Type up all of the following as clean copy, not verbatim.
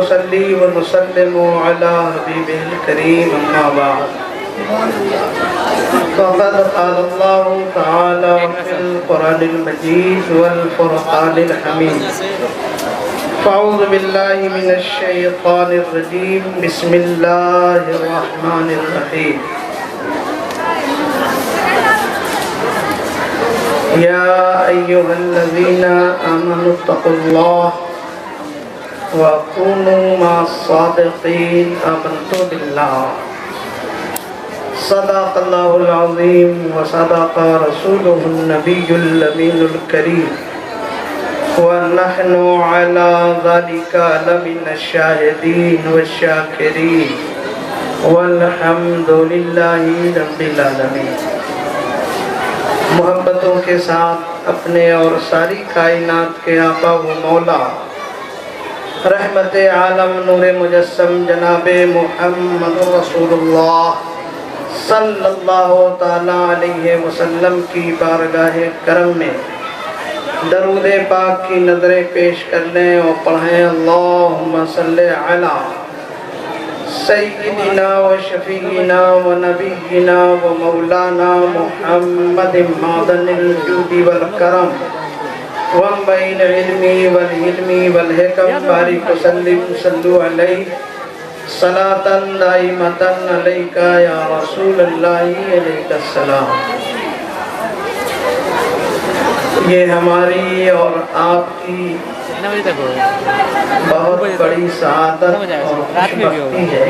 ونصلي ونسلم على حبيبه الكريم أما بعد فقد قال الله تعالى في القرآن المجيد والفرقان الحميد فأعوذ بالله من الشيطان الرجيم بسم الله الرحمن الرحيم يا أيها الذين آمنوا اتقوا الله وكونوا مع الصادقين آمنت بالله صدق الله العظيم وصدق رسوله النبي الأمين الكريم ونحن على ذلك لمن الشاهدين والشاكرين والحمد لله رب العالمين۔ محبتوں کے ساتھ اپنے اور ساری کائنات کے آقا و مولا رحمت عالم نور مجسم جناب محمد رسول اللہ صلی اللہ تعالیٰ علیہ وسلم کی بارگاہ کرم میں درود پاک کی نظریں پیش کر لیں اور پڑھیں اللہم صلی علی سیدنا و شفیعنا و نبینا و مولانا محمد معدن الجود والکرم وانبع العلم والحلم والحکم بارک وسلم صلو علیہ صلاة دائمة علیک یا رسول اللہ علیہ السلام۔ یہ ہماری اور آپ کی بہت بڑی سعادت اور خوشبختی ہے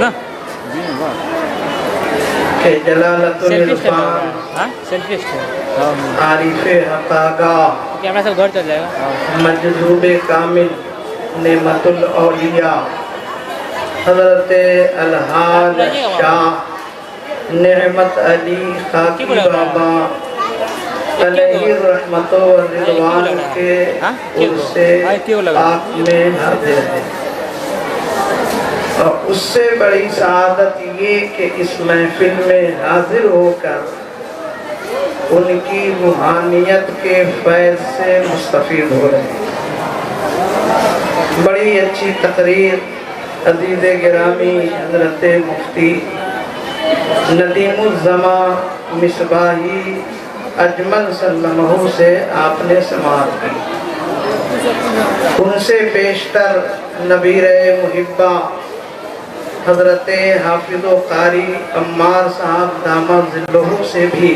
کہ جلالت العرفان عارف حق آگاہ مجذوب کامل نعمت الاولیاء حضرت الحاج شاہ نعمت علی خاکی بابا علیہ الرحمت و رضوان کے عرص پاک میں حاضر ہے، اور اس سے بڑی سعادت یہ کہ اس محفل میں حاضر ہو کر ان کی روحانیت کے فیض سے مستفید ہو رہے ہیں۔ بڑی اچھی تقریر عزیز گرامی حضرت مفتی ندیم الزمان مصباحی اجمل سلمہ سے آپ نے سماعت کی۔ ان سے بیشتر نبیر محبہ حضرت حافظ و قاری عمار صاحب دامت ذلہ سے بھی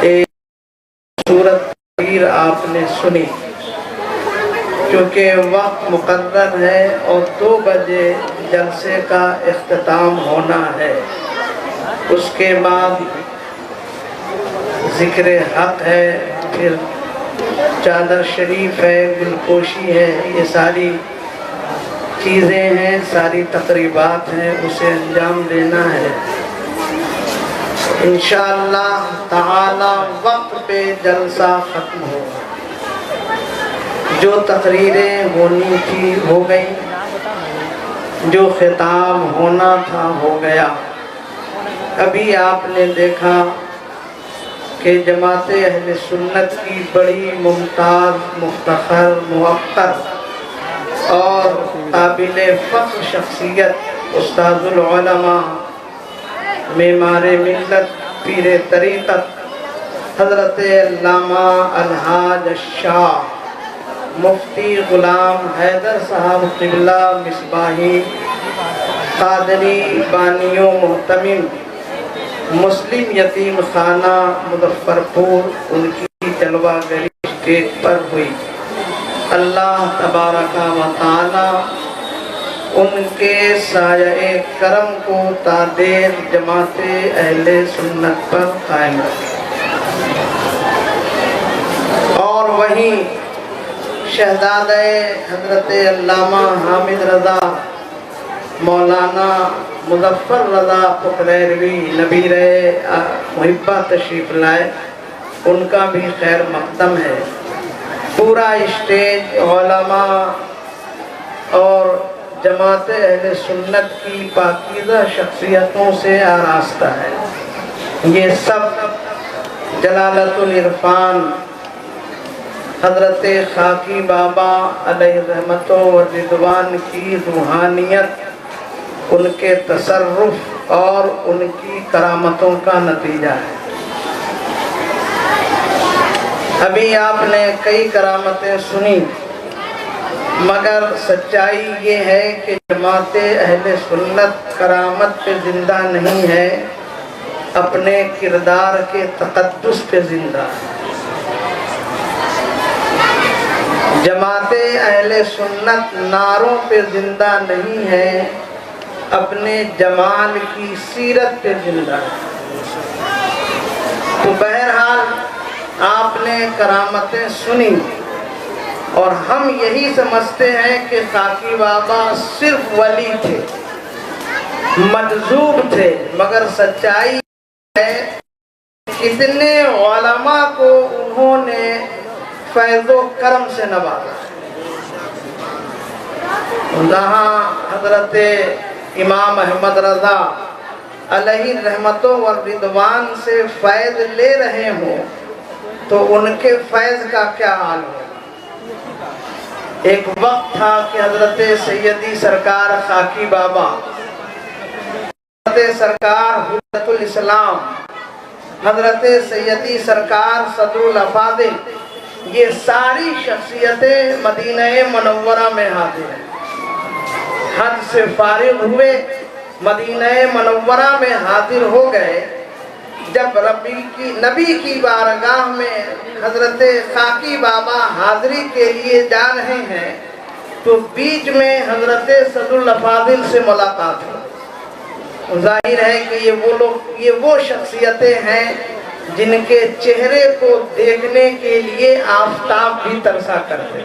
ایک صورت تقریر آپ نے سنی، کیونکہ وقت مقرر ہے اور 2 بجے جلسے کا اختتام ہونا ہے۔ اس کے بعد ذکر حق ہے، پھر چادر شریف ہے، گلپوشی ہے، یہ ساری چیزیں ہیں، ساری تقریبات ہیں، اسے انجام دینا ہے۔ انشاءاللہ تعالی وقت پہ جلسہ ختم ہوگا۔ جو تقریریں ہونی تھی ہو گئی، جو خطاب ہونا تھا ہو گیا۔ ابھی آپ نے دیکھا کہ جماعت اہل سنت کی بڑی ممتاز مفتخر موقر اور قابل فخر شخصیت استاد العلماء معمار ملت پیر طریقت حضرت علامہ الحاج شاہ مفتی غلام حیدر صاحب قبلہ مصباحی قادری بانی و محتمم مسلم یتیم خانہ مظفر پور، ان کی جلوہ گری اسٹیج پر ہوئی۔ اللہ تبارک و تعالی ان کے سایہ کرم کو تا دیر جماعت اہل سنت پر قائم رکھے، اور وہیں شہزادہ حضرت علامہ حامد رضا مولانا مظفر رضا پکریروی نبیر محبہ تشریف لائے، ان کا بھی خیر مقدم ہے۔ پورا اسٹیج علماء اور جماعت اہل سنت کی پاکیزہ شخصیتوں سے آراستہ ہے۔ یہ سب جلالت العرفان حضرت خاکی بابا علیہ رحمت و رضوان کی روحانیت ان کے تصرف اور ان کی کرامتوں کا نتیجہ ہے۔ ابھی آپ نے کئی کرامتیں سنی، مگر سچائی یہ ہے کہ جماعت اہل سنت کرامت پہ زندہ نہیں ہے، اپنے کردار کے تقدس پہ زندہ ہے۔ جماعت اہل سنت نعروں پہ زندہ نہیں ہے، اپنے جمال کی سیرت پہ زندہ ہے۔ تو بہرحال آپ نے کرامتیں سنی، اور ہم یہی سمجھتے ہیں کہ خاکی بابا صرف ولی تھے، مجذوب تھے، مگر سچائی ہے اتنے علماء کو انہوں نے فیض و کرم سے نوازا۔ جہاں حضرت امام احمد رضا علیہ رحمت و رضوان سے فیض لے رہے ہوں تو ان کے فیض کا کیا حال ہو۔ ایک وقت تھا کہ حضرت سیدی سرکار خاکی بابا، حضرت سرکار حجت الاسلام، حضرت سیدی سرکار صدر الافاضل، یہ ساری شخصیتیں مدینہ منورہ میں حاضر ہیں۔ حج سے فارغ ہوئے مدینہ منورہ میں حاضر ہو گئے۔ جب نبی کی بارگاہ میں حضرت خاکی بابا حاضری کے لیے جا رہے ہیں تو بیچ میں حضرت صدر الافاضل سے ملاقات ہوئی۔ ظاہر ہے کہ یہ وہ شخصیتیں ہیں جن کے چہرے کو دیکھنے کے لیے آفتاب بھی ترسا کرتے،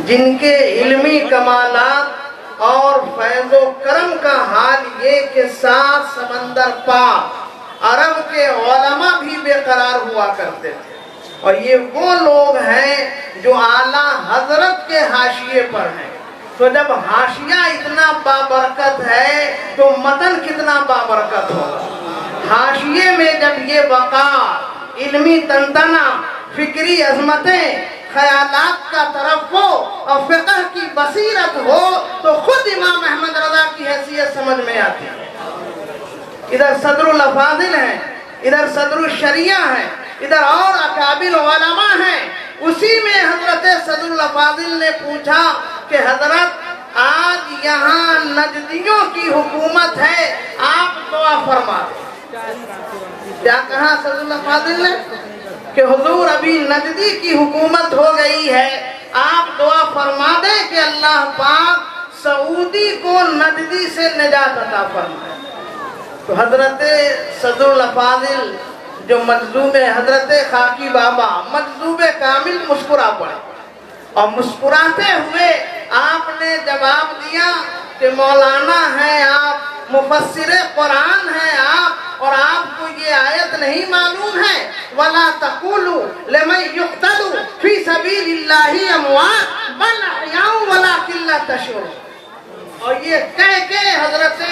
جن کے علمی کمالات اور فیض و کرم کا حال یہ کہ 7 سمندر پار عرب کے علماء بھی بے قرار ہوا کرتے تھے۔ اور یہ وہ لوگ ہیں جو اعلیٰ حضرت کے حاشیے پر ہیں۔ تو جب حاشیہ اتنا بابرکت ہے تو متن کتنا بابرکت ہوگا۔ حاشیے میں جب یہ وقار، علمی تنتنا، فکری عظمتیں، خیالات کا ترفع اور فقہ کی بصیرت ہو تو خود امام احمد رضا کی حیثیت سمجھ میں آتی ہے۔ ادھر صدر الافاضل ہیں، ادھر صدر الشریعہ ہیں، ادھر اور اکابر علماء ہیں۔ اسی میں حضرت صدر الافاضل نے پوچھا کہ حضرت آج یہاں نجدیوں کی حکومت ہے، آپ دعا فرما دیں۔ کیا کہا صدر الافاضل نے کہ حضور ابھی نجدی کی حکومت ہو گئی ہے، آپ دعا فرما دیں کہ اللہ پاک سعودی کو نجدی سے نجات عطا فرمائے۔ تو حضرت صدر الافاضل جو مجذوب حضرت خاکی بابا مجذوب کامل مسکرا پڑے، اور مسکراتے ہوئے آپ نے جواب دیا کہ مولانا ہیں آپ، مفسر قرآن ہیں آپ، اور آپ کو یہ آیت نہیں معلوم ہے وَلَا تَقُولُوا لِمَنْ يُقْتَلُ فِي سَبِيلِ اللَّهِ أَمْوَاتٌ بَلْ أَحْيَاءٌ وَلَٰكِن لَّا تَشْعُرُونَ۔ اور یہ کہہ کے حضرت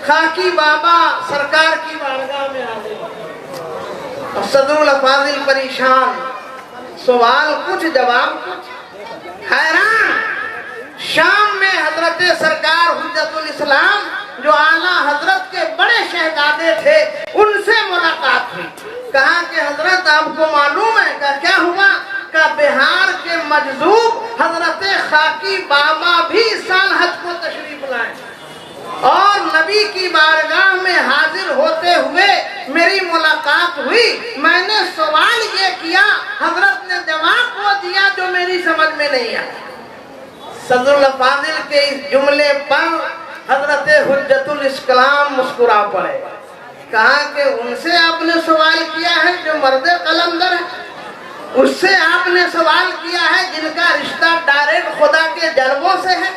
خاکی بابا سرکار کی بارگاہ میں حاضر ہوئے، اور صدر الافاضل پریشان، سوال کچھ جواب کچھ، حیران۔ شام میں حضرت سرکار حجت الاسلام جو اعلیٰ حضرت کے بڑے شہزادے تھے ان سے ملاقات ہوئی۔ کہا کہ حضرت آپ کو معلوم ہے کہ کیا ہوا؟ کہ بہار کے مجذوب حضرت خاکی بابا بھی اس سال حج کو تشریف لائے، اور نبی کی بارگاہ میں حاضر ہوتے ہوئے میری ملاقات ہوئی۔ میں نے سوال یہ کیا، حضرت نے جواب وہ دیا جو میری سمجھ میں نہیں آیا۔ صدر الافاضل کے اس جملے پر حضرت حجت الاسلام مسکرا پڑے۔ کہا کہ ان سے آپ نے سوال کیا ہے جو مرد قلندر ہے، اس سے آپ نے سوال کیا ہے جن کا رشتہ ڈائریکٹ خدا کے جلووں سے ہے،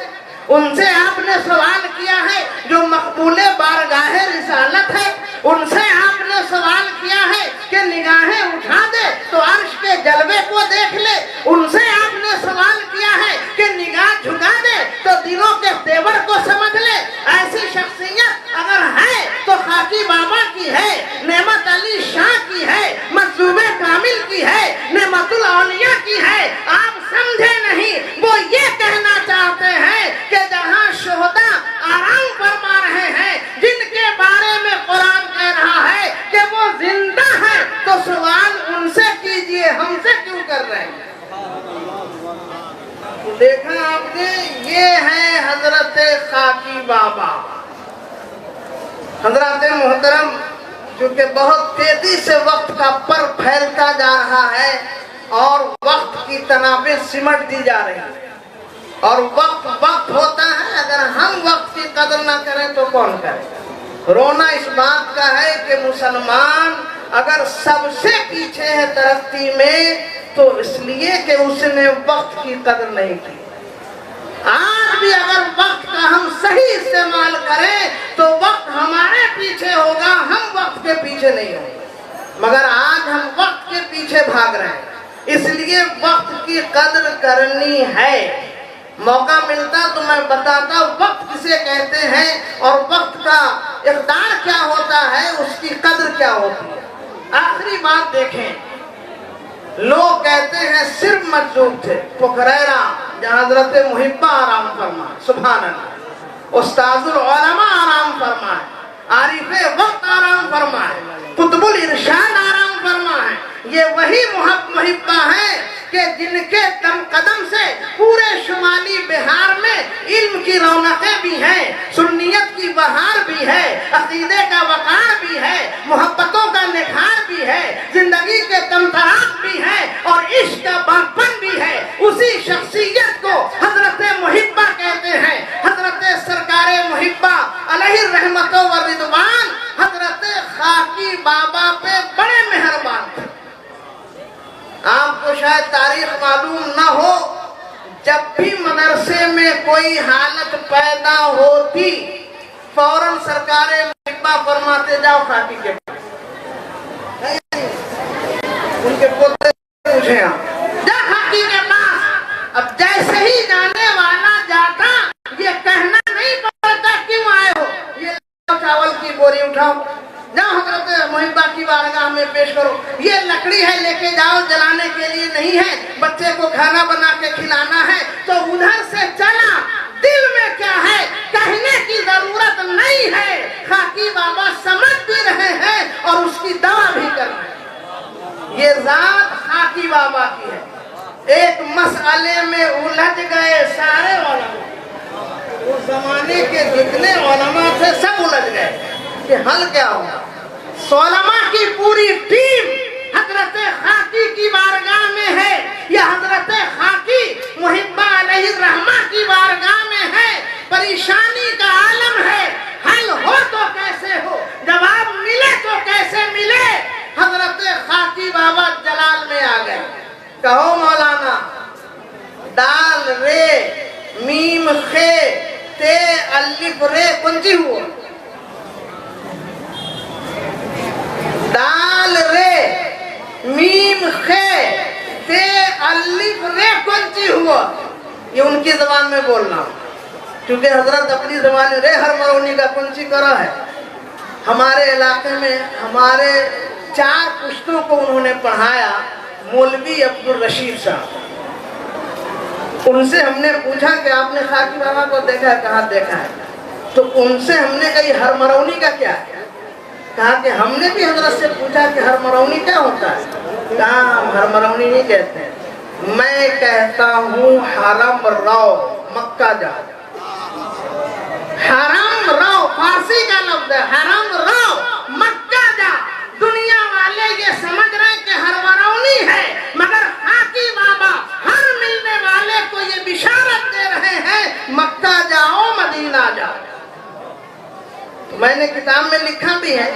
ان سے آپ نے سوال کیا ہے جو مقبول بارگاہ رسالت ہے، ان سے آپ نے سوال کیا ہے کہ نگاہیں اٹھا دے تو عرش کے جلوے کو دیکھ لے، ان سے آپ نے سوال کیا ہے کہ نگاہ جھکا دے تو دلوں کے تیور کو سمجھ لے۔ ایسی شخصیت اگر ہے تو خاکی بابا کی ہے، نعمت علی شاہ کی ہے، مجذوب کامل کی ہے، نعمت العلیاء کی ہے، آپ سمجھے نہیں۔ وہ یہ کہنا چاہتے ہیں کہ جہاں شہداء آرام فرما رہے ہیں، جن کے بارے میں قرآن کہہ رہا ہے کہ وہ زندہ ہے، تو سوال ان سے کیجئے، ہم سے کیوں کر رہے ہیں؟ دیکھا آپ نے، یہ ہے حضرت خاکی بابا۔ حضرات محترم، چونکہ بہت تیزی سے وقت کا پر پھیلتا جا رہا ہے اور وقت کی تنابیں سمٹ دی جا رہی ہیں، اور وقت ہوتا ہے، اگر ہم وقت کی قدر نہ کریں تو کون کرے؟ رونا اس بات کا ہے کہ مسلمان اگر سب سے پیچھے ہے ترقی میں تو اس لیے کہ اس نے وقت کی قدر نہیں کی۔ آج بھی اگر وقت کا ہم صحیح استعمال کریں تو وقت ہمارے پیچھے ہوگا، ہم وقت کے پیچھے نہیں ہوں گے، مگر آج ہم وقت کے پیچھے بھاگ رہے ہیں۔ اس لیے وقت کی قدر کرنی ہے۔ موقع ملتا تو میں بتاتا وقت کسے کہتے ہیں اور وقت کا اقدار کیا ہوتا ہے، اس کی قدر کیا ہوتی ہے۔ آخری بات دیکھیں، لوگ کہتے ہیں صرف مجذوب تھے، پکھریرا جہاں حضرت محبہ آرام فرمائے، سبحان اللہ، استاذ العلماء آرام فرمائے، عارف وقت آرام فرمائے، قطب الارشاد آرام فرمائے، یہ وہی محبہ ہیں کہ جن کے دم قدم سے پورے شمالی بہار میں علم کی رونقیں بھی ہیں، سنیت کی بہار بھی ہے، عقیدے کا وقار بھی ہے، محبتوں کا نکھار بھی ہے، زندگی کے تمتراق بھی ہے اور عشق کا باغپن بھی ہے۔ اسی شخصیت کو حضرت محبہ کہتے ہیں۔ حضرت سرکار محبہ علیہ الرحمت و رضوان حضرت خاکی بابا پہ بڑے مہربان تھے۔ آپ کو شاید تاریخ معلوم نہ ہو، جب بھی مدرسے میں کوئی حالت پیدا ہوتی فوراً سرکار محبہ فرماتے جاؤ خاکی کے پاس، ان کے پوتے پوچھیں آپ جا خاکی کے پاس۔ اب جیسے ہی جانے والا جاتا، یہ کہنا نہیں پڑتا کیوں آئے ہو، یہ چاول کی بوری اٹھاؤ، جاؤ حضرت محبہ کی بارگاہ میں پیش کرو، یہ لکڑی ہے لے کے جاؤ، جلانے کے لیے نہیں ہے، بچے کو کھانا بنا کے کھلانا ہے۔ تو ادھر سے چلا، دل میں کیا ہے کہنے کی ضرورت نہیں ہے، خاکی بابا سمجھ بھی رہے ہیں اور اس کی دعا بھی کر رہے ہیں۔ یہ ذات خاکی بابا کی ہے۔ ایک مسئلے میں الجھ گئے سارے علماء، اس زمانے کے جتنے علماء تھے سب الجھ گئے کہ حل کیا ہوگا۔ علماء کی پوری ٹیم حضرت خاکی کی بارگاہ میں ہے، یا حضرت خاکی محبہ علیہ الرحمہ کی بارگاہ میں ہے، پریشانی کا عالم ہے، حل ہو تو کیسے ہو، جواب ملے تو کیسے ملے۔ حضرت خاکی بابا جلال میں آ گئے، کہو مولانا، دال رے میم خے تے الف رے کنجی ہوا، دال رے میم خے تے الف رے کنچی ہوا۔ یہ ان کی زبان میں بولنا، کیونکہ حضرت اپنی زبان رے ہر مرونی کا کنچی کرا ہے۔ ہمارے علاقے میں ہمارے 4 پشتوں کو انہوں نے پڑھایا، مولوی عبدالرشید صاحب۔ ان سے ہم نے پوچھا کہ آپ نے خاکی بابا کو دیکھا ہے؟ کہا دیکھا ہے۔ تو ان سے ہم نے کہی ہر مرونی کا کیا ہے؟ کہا کہ ہم نے بھی حضرت سے پوچھا کہ ہر مرونی کیا ہوتا ہے؟ کہا ہم ہر مرونی نہیں کہتے ہیں، میں کہتا ہوں حرم رو، مکہ جا۔ حرم رو فارسی کا لفظ ہے، حرم رو مکہ جا۔ دنیا والے یہ سمجھ رہے کہ ہر مرونی ہے، مگر خاکی بابا ہر ملنے والے کو یہ بشارت دے رہے ہیں مکہ جاؤ، مدینہ جاؤ۔ میں نے کتاب میں لکھا بھی ہے،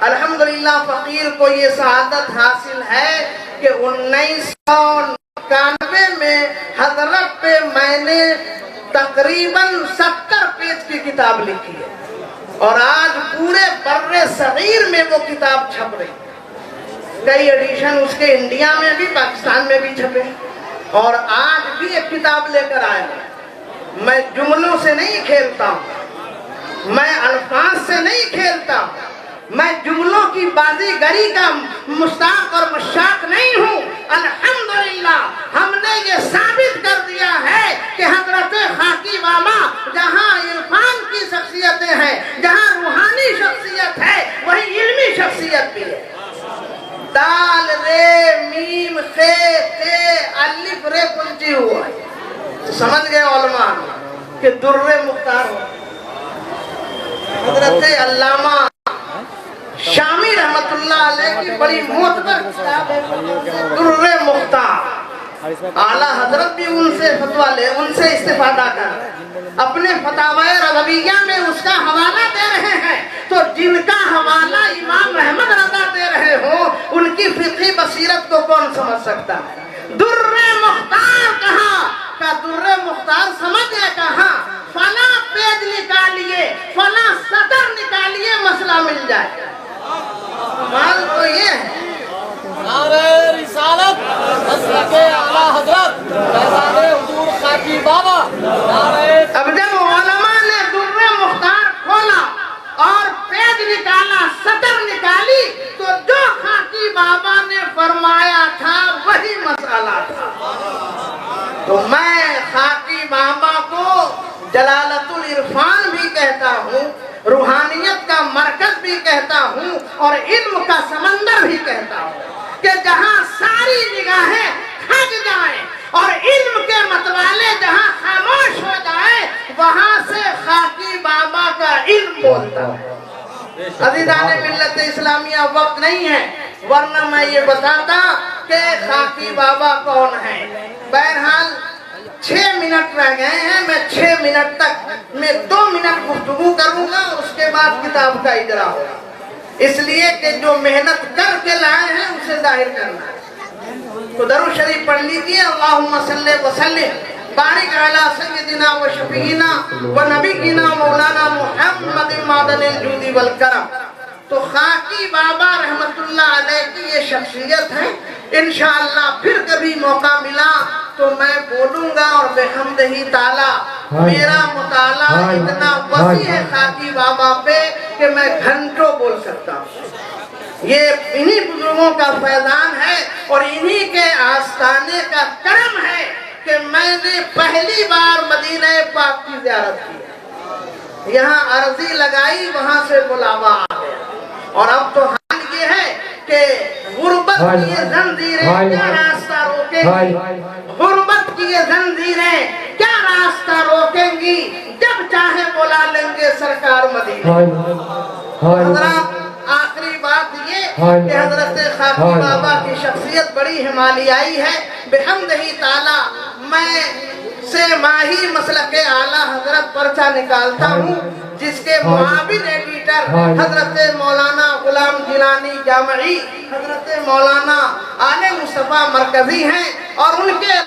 الحمدللہ فقیر کو یہ سعادت حاصل ہے کہ 1991 میں حضرت پہ میں نے تقریباً 70 پیج کی کتاب لکھی ہے، اور آج پورے بر صغیر میں وہ کتاب چھپ رہی ہے۔ کئی ایڈیشن اس کے انڈیا میں بھی، پاکستان میں بھی چھپے، اور آج بھی ایک کتاب لے کر آیا۔ میں جملوں سے نہیں کھیلتا ہوں، میں الفاظ سے نہیں کھیلتا، میں جملوں کی بازیگری کا مستاق اور مشاق نہیں ہوں. الحمدللہ ہم نے یہ ثابت کر دیا ہے کہ حضرت خاکی بابا جہاں عرفان کی شخصیتیں ہیں، جہاں روحانی شخصیت ہے، وہی علمی شخصیت بھی ہے. دال رے میم خے تے الف رے کنچی ہوا ہے. سمجھ گئے علماء کہ در مختار ہو. حضرت علامہ شامی رحمت اللہ علیہ کی بڑی معتبر کتاب ہے در مختار. اعلیٰ حضرت بھی ان سے فتویٰ لے، ان سے استفادہ کر، اپنے فتاوی رضویہ میں اس کا حوالہ دے رہے ہیں. تو جن کا حوالہ امام احمد رضا دے رہے ہوں ان کی فقہی بصیرت کو کون سمجھ سکتا ہے؟ در مختار کہاں کا در مختار سمجھ گئے کہاں؟ فلاں پیج نکالیے، فلاں سطر نکالیے، مسئلہ مل جائے. مال تو یہ ہے. نعرہ رسالت حضرت اعلیٰ حضرت فیضان حضور خاکی بابا. اب جب علماء نے در مختار کھولا اور پیج نکالا، سطر نکالی، تو جو خاکی بابا نے فرمایا تھا وہی مسئلہ تھا. تو میں خاکی بابا کو جلالت العرفان بھی کہتا ہوں، روحانیت کا مرکز بھی کہتا ہوں، اور علم کا سمندر بھی کہتا ہوں کہ جہاں ساری نگاہیں تھک جائیں اور علم کے متوالے جہاں خاموش ہو جائیں، وہاں سے خاکی بابا کا علم بولتا ہے. عزیزان ملت اسلامیہ وقت نہیں ہے ورنہ میں یہ بتاتا کہ خاکی بابا کون ہے. بہرحال 6 منٹ رہ گئے ہیں. میں 6 منٹ تک میں 2 منٹ گفتگو کروں گا، اس کے بعد کتاب کا اجرا ہوگا. اس لیے کہ جو محنت کر کے لائے ہیں اسے ظاہر کرنا ہے. تو درود شریف پڑھ لیجیے. اللہم صلی وسلم بارک علی سیدنا و شفیعنا و نبینا مولانا محمد معدن الجود والکرم. تو خاکی بابا رحمت اللہ علیہ کی یہ شخصیت ہے. انشاءاللہ پھر کبھی موقع ملا تو میں بولوں گا، اور بحمدہ تعالی میرا مطالعہ اتنا وسیع ہے خاکی بابا پہ کہ میں گھنٹوں بول سکتا ہوں. یہ انہی بزرگوں کا فیضان ہے اور انہی کے آستانے کا کرم ہے کہ میں نے پہلی بار مدینہ پاک کی زیارت کی. یہاں عرضی لگائی، وہاں سے بلاوا آ گیا. اور اب تو حال یہ ہے کہ غربت کی یہ زنجیریں کیا راستہ روکیں گی؟ غربت کی یہ زنجیریں کیا راستہ روکیں گی؟ جب چاہے بلا لیں گے سرکار مدینہ. حضرات آخری بات یہ کہ حضرت خاکی بابا کی شخصیت بڑی ہمالیائی ہے. بحمدہ تعالی میں سے ماہی مسلک اعلیٰ حضرت پرچہ نکالتا ہوں، جس کے معاون ایڈیٹر حضرت مولانا غلام جیلانی جامعی، حضرت مولانا آل مصطفیٰ مرکزی ہیں، اور ان کے